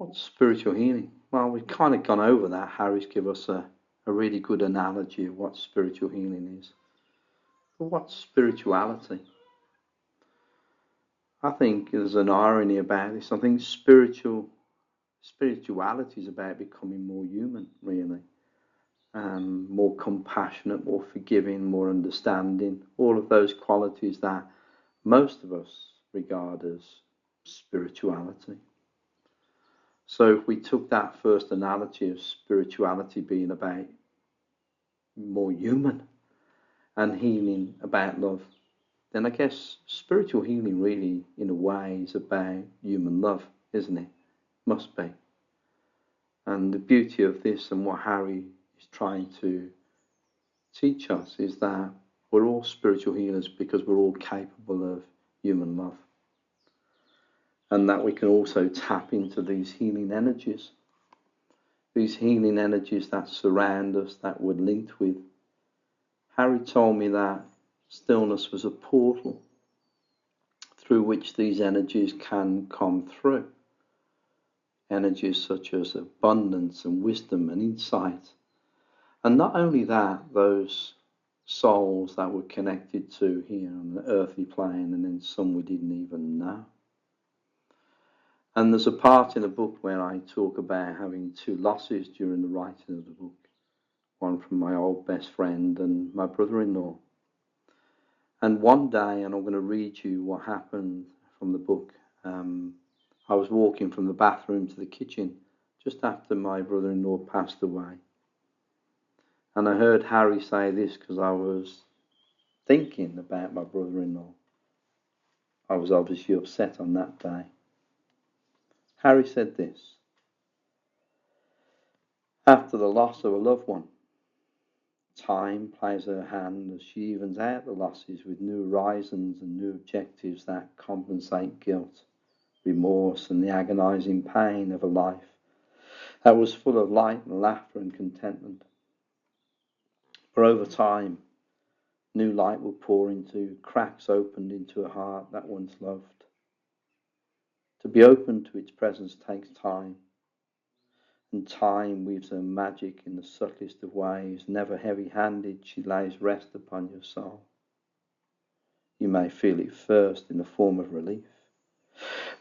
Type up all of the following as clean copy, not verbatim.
What's spiritual healing? Well, we've kind of gone over that. Harry's given us a really good analogy of what spiritual healing is. But what's spirituality? I think there's an irony about this. I think spirituality is about becoming more human, really. More compassionate, more forgiving, more understanding. All of those qualities that most of us regard as spirituality. So if we took that first analogy of spirituality being about more human and healing about love, then I guess spiritual healing really, in a way, is about human love, isn't it? Must be. And the beauty of this and what Harry is trying to teach us is that we're all spiritual healers because we're all capable of human love. And that we can also tap into these healing energies that surround us, that we're linked with. Harry told me that stillness was a portal through which these energies can come through. Energies such as abundance and wisdom and insight. And not only that, those souls that we're connected to here on the earthly plane, and then some we didn't even know. And there's a part in the book where I talk about having two losses during the writing of the book. One from my old best friend and my brother-in-law. And one day, and I'm going to read you what happened from the book. I was walking from the bathroom to the kitchen just after my brother-in-law passed away. And I heard Harry say this because I was thinking about my brother-in-law. I was obviously upset on that day. Harry said this: after the loss of a loved one, time plays her hand as she evens out the losses with new horizons and new objectives that compensate guilt, remorse and the agonizing pain of a life that was full of light and laughter and contentment. For over time, new light will pour into cracks opened into a heart that once loved. To be open to its presence takes time, and time weaves her magic in the subtlest of ways. Never heavy-handed, she lays rest upon your soul. You may feel it first in the form of relief.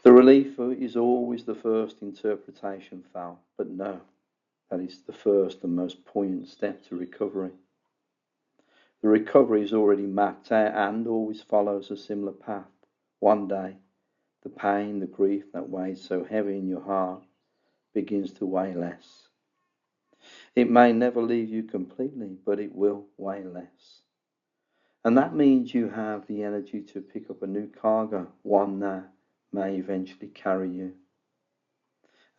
The relief is always the first interpretation felt, but no, that is the first and most poignant step to recovery. The recovery is already mapped out and always follows a similar path. One day, the pain, the grief that weighs so heavy in your heart begins to weigh less. It may never leave you completely, but it will weigh less. And that means you have the energy to pick up a new cargo, one that may eventually carry you.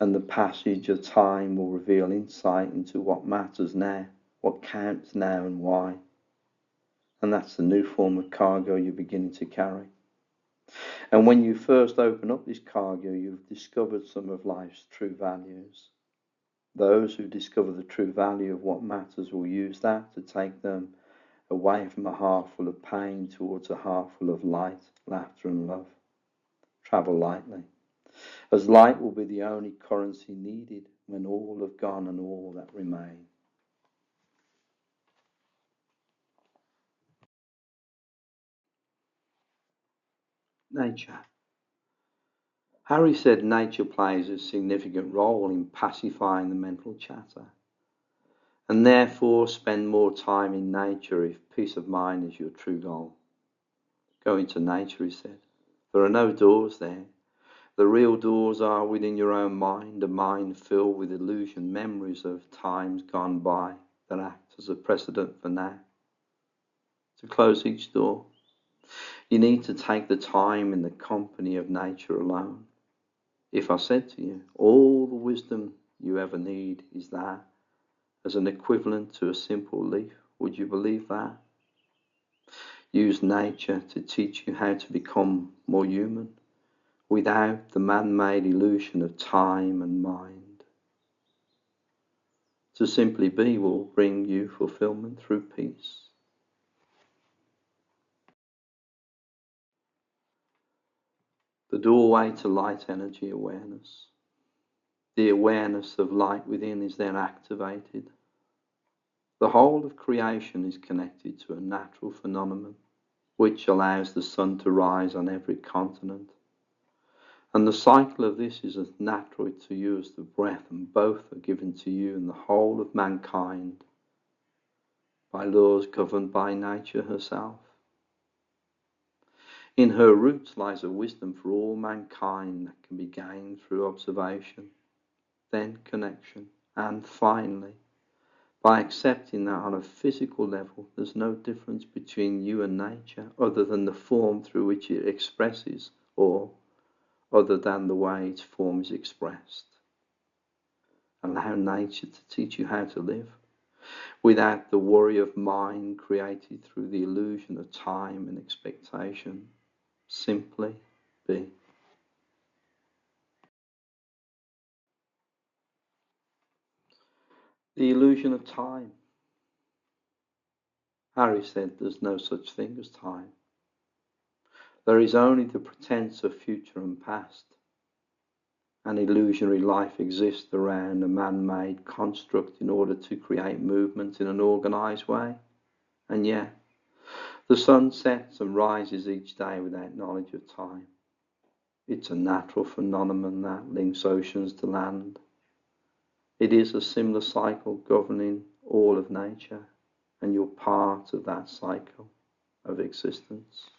And the passage of time will reveal insight into what matters now, what counts now and why. And that's the new form of cargo you're beginning to carry. And when you first open up this cargo, you've discovered some of life's true values. Those who discover the true value of what matters will use that to take them away from a heart full of pain towards a heart full of light, laughter and love. Travel lightly, as light will be the only currency needed when all have gone and all that remain. Nature. Harry said nature plays a significant role in pacifying the mental chatter, and therefore spend more time in nature if peace of mind is your true goal. Go into nature, he said. There are no doors there. The real doors are within your own mind, a mind filled with illusion, memories of times gone by that act as a precedent for now. To close each door, you need to take the time in the company of nature alone. If I said to you, all the wisdom you ever need is there as an equivalent to a simple leaf, would you believe that? Use nature to teach you how to become more human without the man-made illusion of time and mind. To simply be will bring you fulfillment through peace. The doorway to light energy awareness. The awareness of light within is then activated. The whole of creation is connected to a natural phenomenon which allows the sun to rise on every continent. And the cycle of this is as natural to you as the breath, and both are given to you and the whole of mankind by laws governed by nature herself. In her roots lies a wisdom for all mankind that can be gained through observation, then connection, and finally, by accepting that on a physical level there's no difference between you and nature other than the form through which it expresses, or other than the way its form is expressed. Allow nature to teach you how to live without the worry of mind created through the illusion of time and expectation. Simply be. The illusion of time. Harry said there's no such thing as time. There is only the pretense of future and past. An illusionary life exists around a man-made construct in order to create movement in an organised way. And yet, the sun sets and rises each day without knowledge of time. It's a natural phenomenon that links oceans to land. It is a similar cycle governing all of nature, and you're part of that cycle of existence.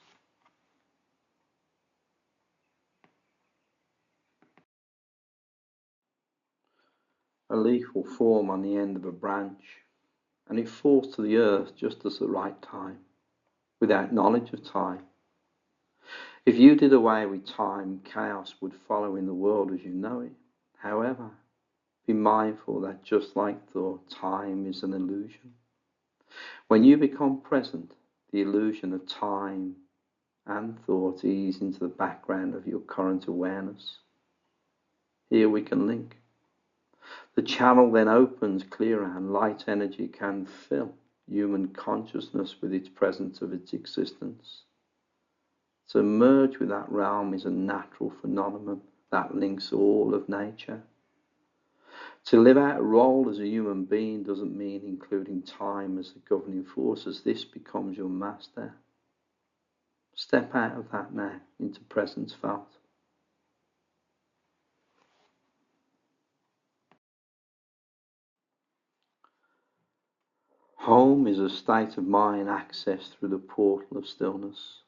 A leaf will form on the end of a branch, and it falls to the earth just at the right time, without knowledge of time. If you did away with time, chaos would follow in the world as you know it. However, be mindful that just like thought, time is an illusion. When you become present, the illusion of time and thought ease into the background of your current awareness. Here we can link. The channel then opens clearer and light energy can fill human consciousness with its presence of its existence. To merge with that realm is a natural phenomenon that links all of nature. To live out a role as a human being doesn't mean including time as a governing force, as this becomes your master. Step out of that now into presence felt. Home is a state of mind accessed through the portal of stillness.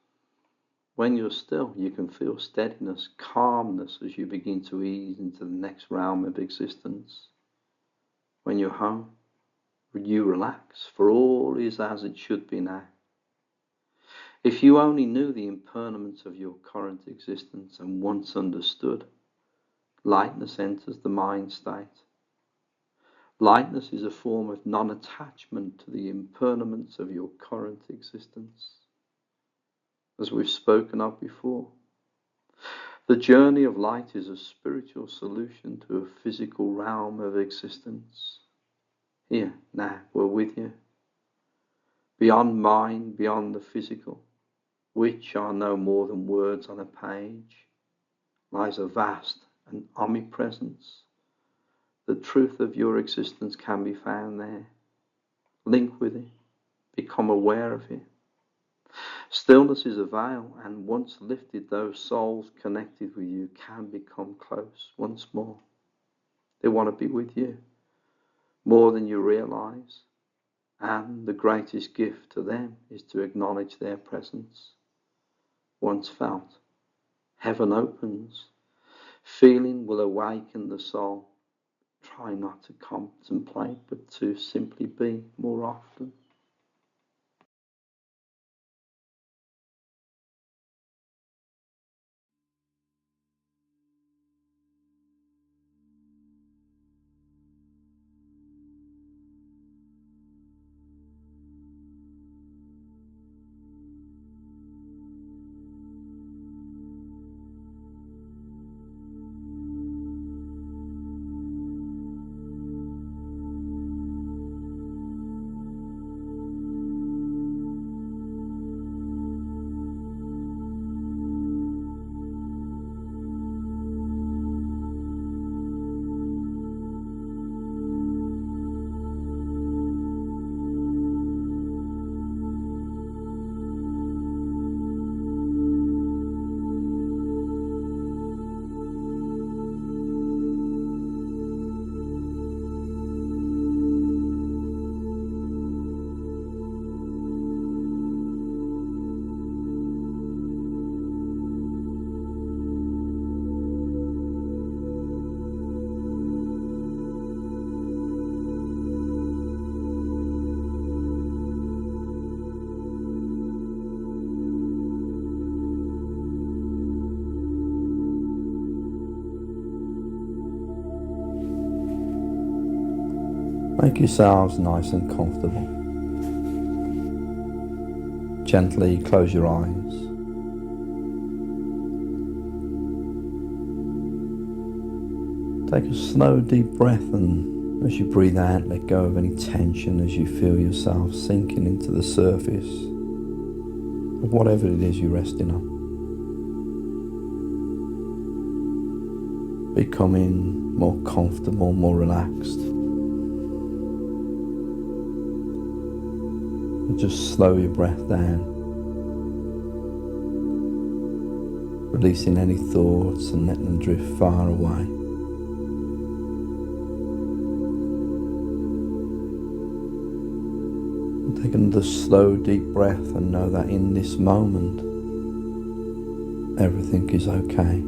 When you're still, you can feel steadiness, calmness as you begin to ease into the next realm of existence. When you're home, you relax, for all is as it should be now. If you only knew the impermanence of your current existence and once understood, lightness enters the mind state. Lightness is a form of non-attachment to the impermanence of your current existence. As we've spoken of before, the journey of light is a spiritual solution to a physical realm of existence. Here, now, we're with you. Beyond mind, beyond the physical, which are no more than words on a page, lies a vast and omnipresence. The truth of your existence can be found there. Link with it. Become aware of it. Stillness is a veil, and once lifted, those souls connected with you can become close once more. They want to be with you more than you realize, and the greatest gift to them is to acknowledge their presence. Once felt, heaven opens. Feeling will awaken the soul. Try not to contemplate, but to simply be more often. Make yourselves nice and comfortable. Gently close your eyes. Take a slow, deep breath, and as you breathe out, let go of any tension as you feel yourself sinking into the surface of whatever it is you're resting on. Becoming more comfortable, more relaxed. And just slow your breath down, releasing any thoughts and letting them drift far away. And take another slow, deep breath and know that in this moment, everything is okay.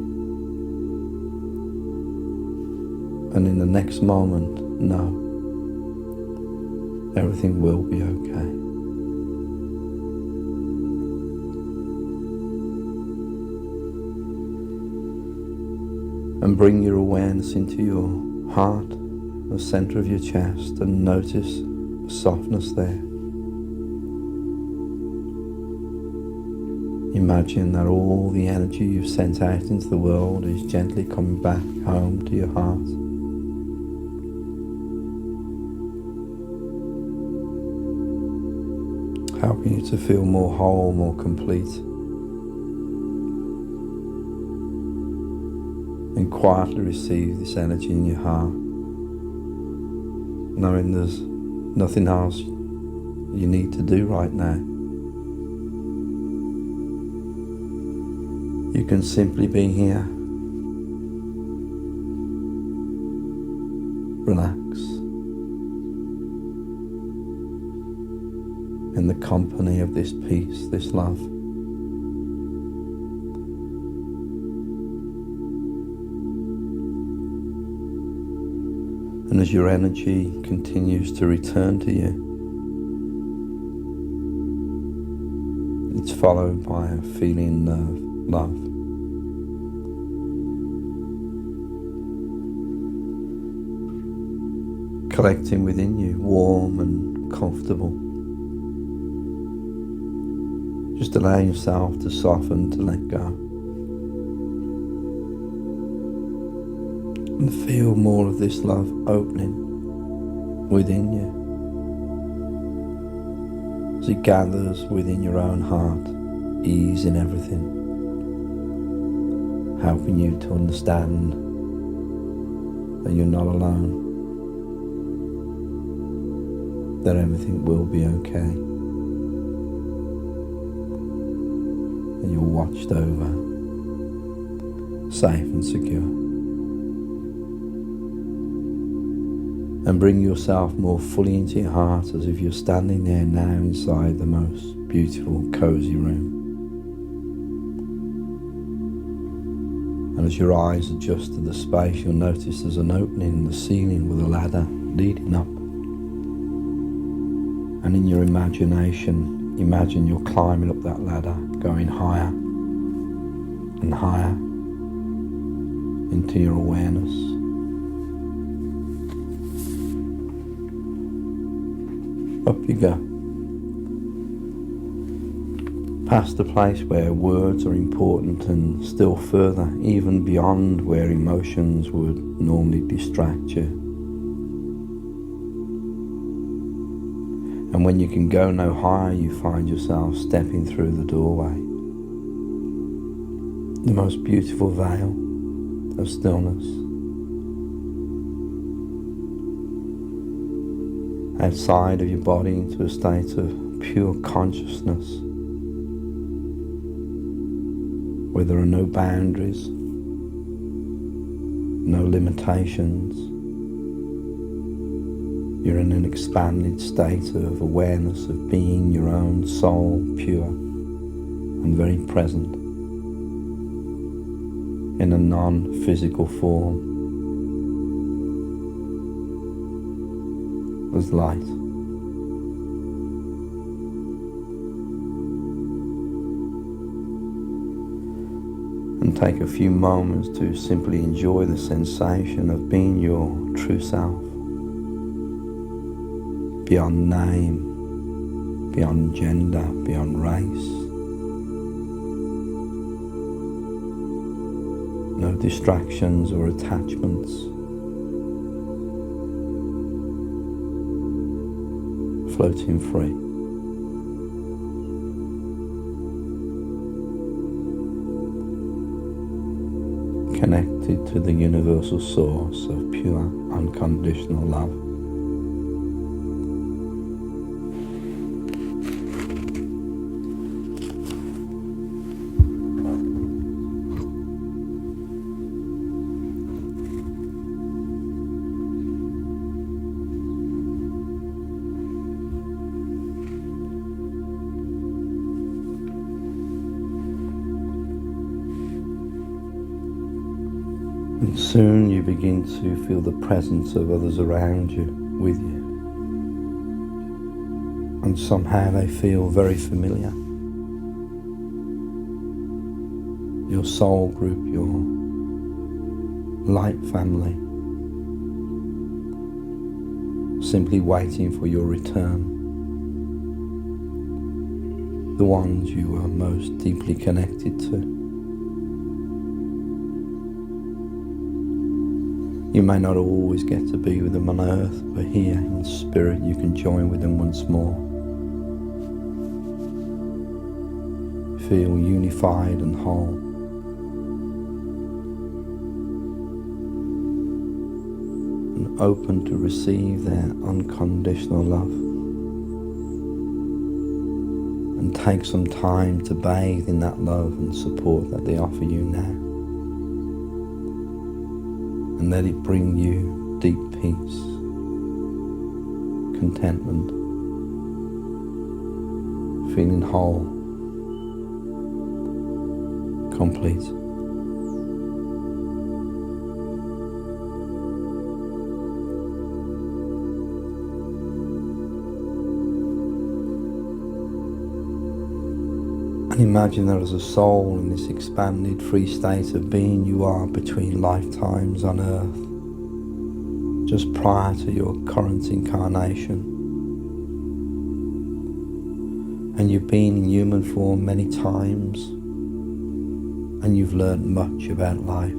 And in the next moment, know everything will be okay. And bring your awareness into your heart, the center of your chest, and notice the softness there. Imagine that all the energy you've sent out into the world is gently coming back home to your heart. Helping you to feel more whole, more complete. And quietly receive this energy in your heart, knowing there's nothing else you need to do right now. You can simply be here, relax, in the company of this peace, this love. And as your energy continues to return to you, it's followed by a feeling of love. Collecting within you, warm and comfortable. Just allow yourself to soften, to let go. And feel more of this love opening within you as it gathers within your own heart, ease in everything, helping you to understand that you're not alone, that everything will be okay, that you're watched over, safe and secure. And bring yourself more fully into your heart as if you're standing there now inside the most beautiful, cozy room. And as your eyes adjust to the space, you'll notice there's an opening in the ceiling with a ladder leading up. And in your imagination, imagine you're climbing up that ladder, going higher and higher into your awareness. Up you go, past the place where words are important and still further, even beyond where emotions would normally distract you. And when you can go no higher, you find yourself stepping through the doorway, the most beautiful veil of stillness. Outside of your body into a state of pure consciousness, where there are no boundaries, no limitations. You're in an expanded state of awareness of being your own soul, pure and very present, in a non-physical form, as light. And take a few moments to simply enjoy the sensation of being your true self, beyond name, beyond gender, beyond race. No distractions or attachments. Floating free. Connected to the universal source of pure, unconditional love. And soon you begin to feel the presence of others around you, with you. And somehow they feel very familiar. Your soul group, your light family, simply waiting for your return. The ones you are most deeply connected to. You may not always get to be with them on earth, but here in spirit you can join with them once more. Feel unified and whole. And open to receive their unconditional love. And take some time to bathe in that love and support that they offer you now. And let it bring you deep peace, contentment, feeling whole, complete. And imagine that as a soul in this expanded free state of being, you are between lifetimes on earth, just prior to your current incarnation. And you've been in human form many times, and you've learned much about life.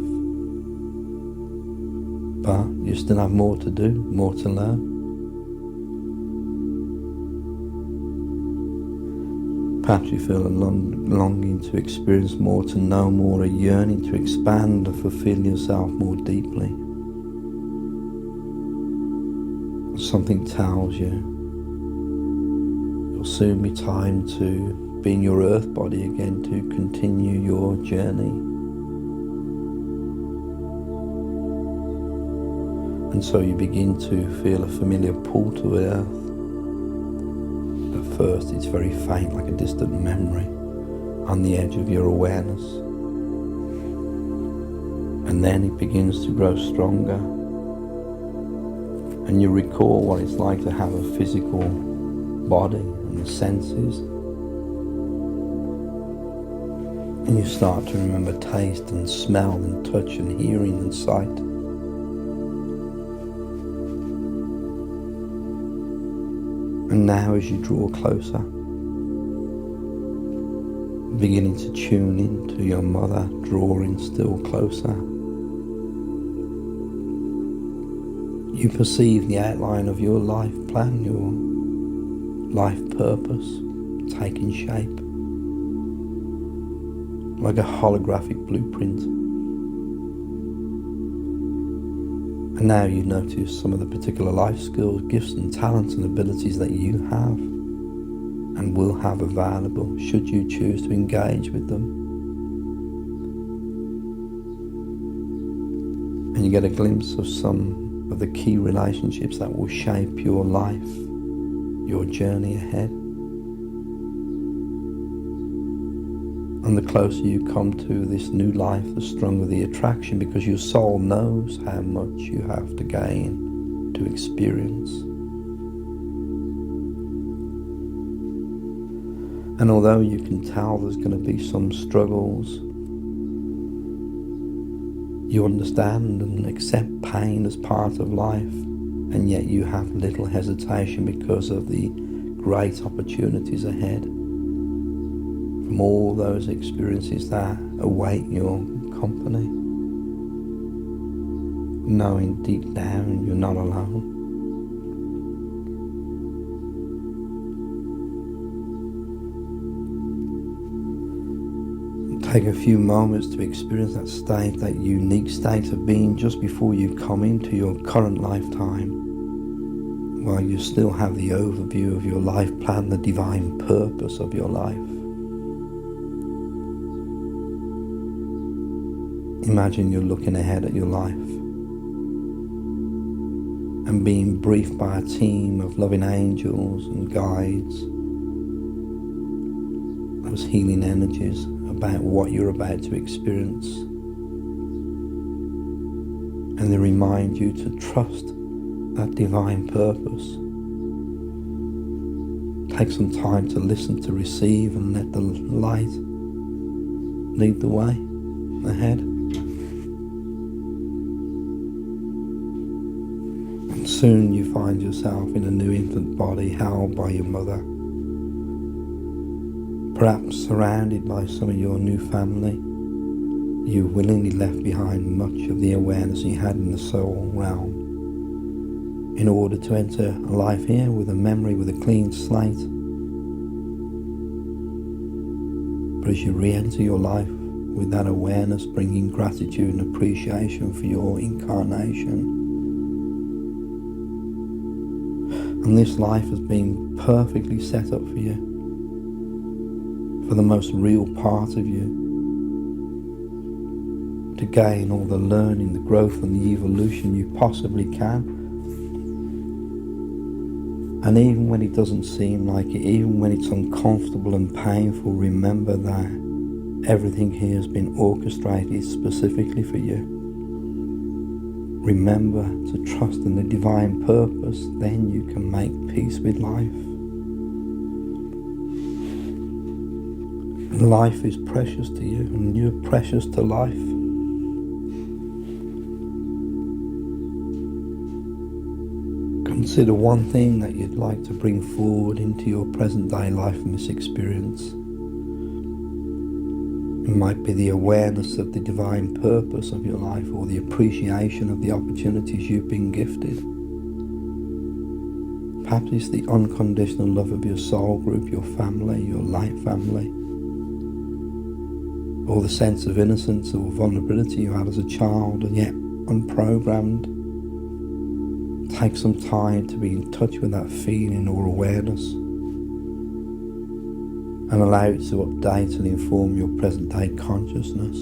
But you still have more to do, more to learn. Perhaps you feel a longing to experience more, to know more, a yearning to expand and fulfill yourself more deeply. Something tells you it'll soon be time to be in your earth body again, to continue your journey. And so you begin to feel a familiar pull to earth. At first it's very faint, like a distant memory on the edge of your awareness. And then it begins to grow stronger. And you recall what it's like to have a physical body and the senses. And you start to remember taste and smell and touch and hearing and sight. And now as you draw closer, beginning to tune into your mother, drawing still closer, you perceive the outline of your life plan, your life purpose taking shape, like a holographic blueprint. And now you notice some of the particular life skills, gifts and talents and abilities that you have and will have available should you choose to engage with them. And you get a glimpse of some of the key relationships that will shape your life, your journey ahead. And the closer you come to this new life, the stronger the attraction, because your soul knows how much you have to gain, to experience. And although you can tell there's going to be some struggles, you understand and accept pain as part of life, and yet you have little hesitation because of the great opportunities ahead from all those experiences that await your company, knowing deep down you're not alone. Take a few moments to experience that state, that unique state of being just before you come into your current lifetime, while you still have the overview of your life plan, the divine purpose of your life. Imagine you're looking ahead at your life and being briefed by a team of loving angels and guides, those healing energies, about what you're about to experience, and they remind you to trust that divine purpose. Take some time to listen, to receive, and let the light lead the way ahead. And soon you find yourself in a new infant body held by your mother, perhaps surrounded by some of your new family. You willingly left behind much of the awareness you had in the soul realm in order to enter a life here with a memory, with a clean slate. But as you re-enter your life with that awareness, bringing gratitude and appreciation for your incarnation, and this life has been perfectly set up for you, for the most real part of you, to gain all the learning, the growth and the evolution you possibly can. And even when it doesn't seem like it, even when it's uncomfortable and painful, remember that everything here has been orchestrated specifically for you. Remember to trust in the divine purpose, then you can make peace with life. Life is precious to you, and you're precious to life. Consider one thing that you'd like to bring forward into your present day life in this experience. It might be the awareness of the divine purpose of your life, or the appreciation of the opportunities you've been gifted. Perhaps it's the unconditional love of your soul group, your family, your light family, or the sense of innocence or vulnerability you had as a child and yet unprogrammed. Take some time to be in touch with that feeling or awareness, and allow it to update and inform your present day consciousness.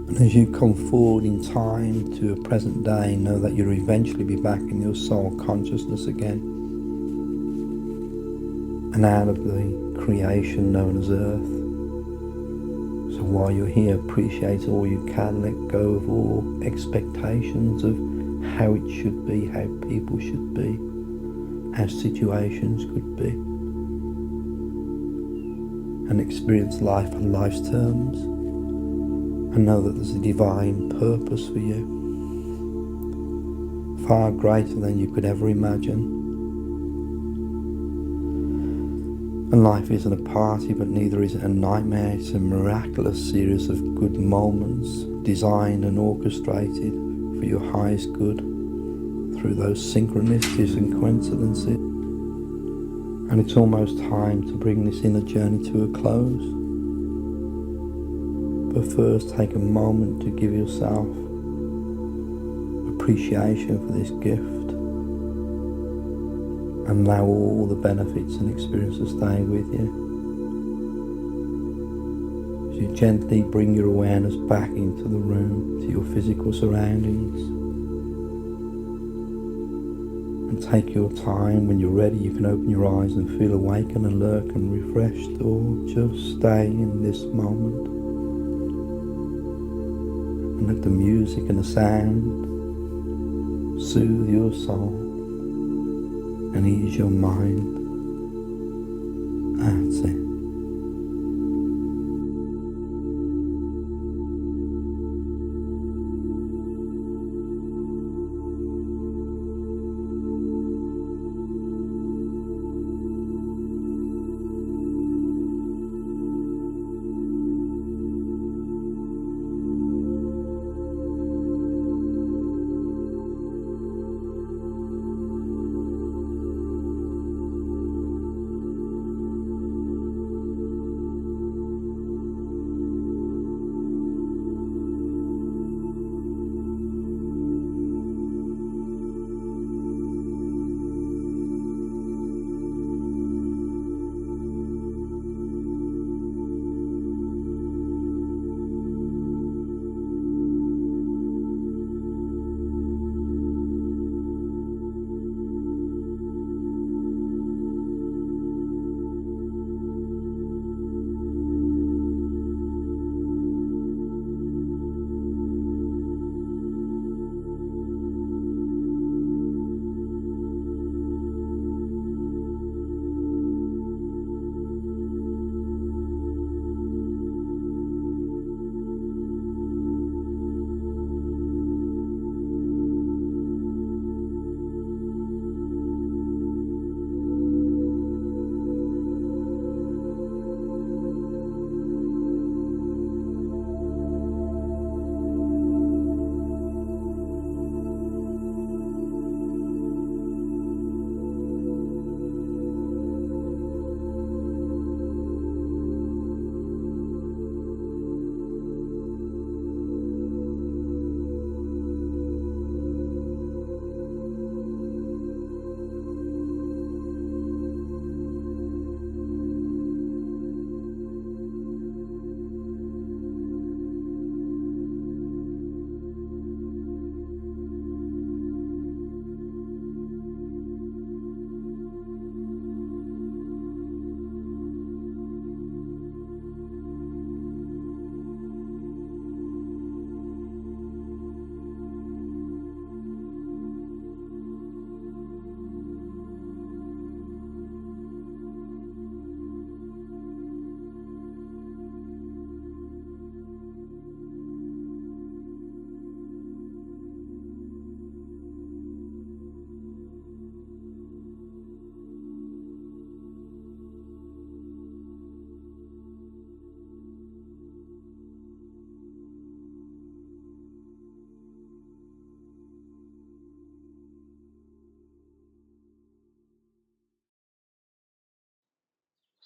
And as you come forward in time to a present day, know that you'll eventually be back in your soul consciousness again, and out of the creation known as Earth. So while you're here, appreciate all you can, let go of all expectations of how it should be, how people should be, how situations could be, and experience life on life's terms, and know that there's a divine purpose for you, far greater than you could ever imagine. And life isn't a party, but neither is it a nightmare. It's a miraculous series of good moments, designed and orchestrated for your highest good through those synchronicities and coincidences. And it's almost time to bring this inner journey to a close. But first, take a moment to give yourself appreciation for this gift, and allow all the benefits and experiences to stay with you. As you gently bring your awareness back into the room, to your physical surroundings, and take your time. When you're ready, you can open your eyes and feel awake and alert and refreshed, or just stay in this moment and let the music and the sound soothe your soul and ease your mind. That's it.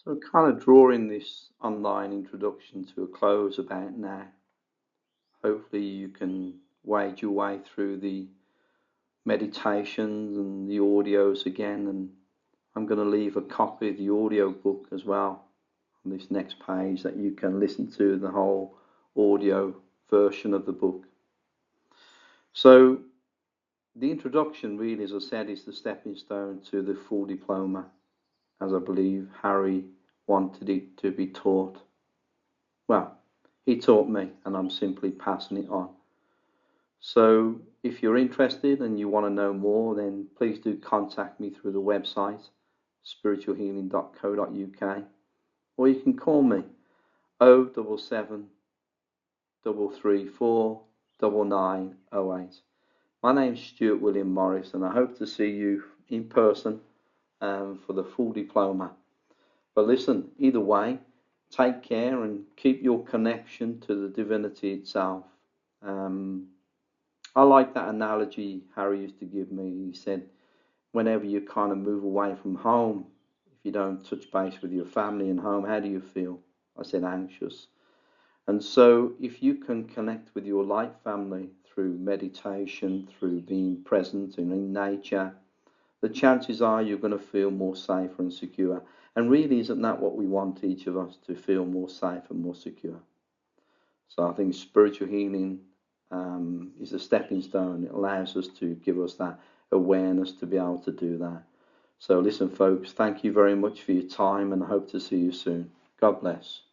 So kind of drawing this online introduction to a close about now. Hopefully you can wade your way through the meditations and the audios again, and I'm going to leave a copy of the audio book as well on this next page that you can listen to the whole audio version of the book. So the introduction really, as I said, is the stepping stone to the full diploma, as I believe Harry wanted it to be taught. Well, he taught me and I'm simply passing it on. So if you're interested and you want to know more, then please do contact me through the website spiritualhealing.co.uk, or you can call me 077 334 9908. My name's Stuart William Morris, and I hope to see you in person for the full diploma. But listen, either way, take care and keep your connection to the divinity itself. I like that analogy Harry used to give me. He said, whenever you kind of move away from home, if you don't touch base with your family and home, how do you feel? I said, anxious. And so if you can connect with your light family through meditation, through being present and in nature, the chances are you're going to feel more safer and secure. And really, isn't that what we want each of us, to feel more safe and more secure? So I think spiritual healing is a stepping stone. It allows us to give us that awareness to be able to do that. So listen, folks, thank you very much for your time, and I hope to see you soon. God bless.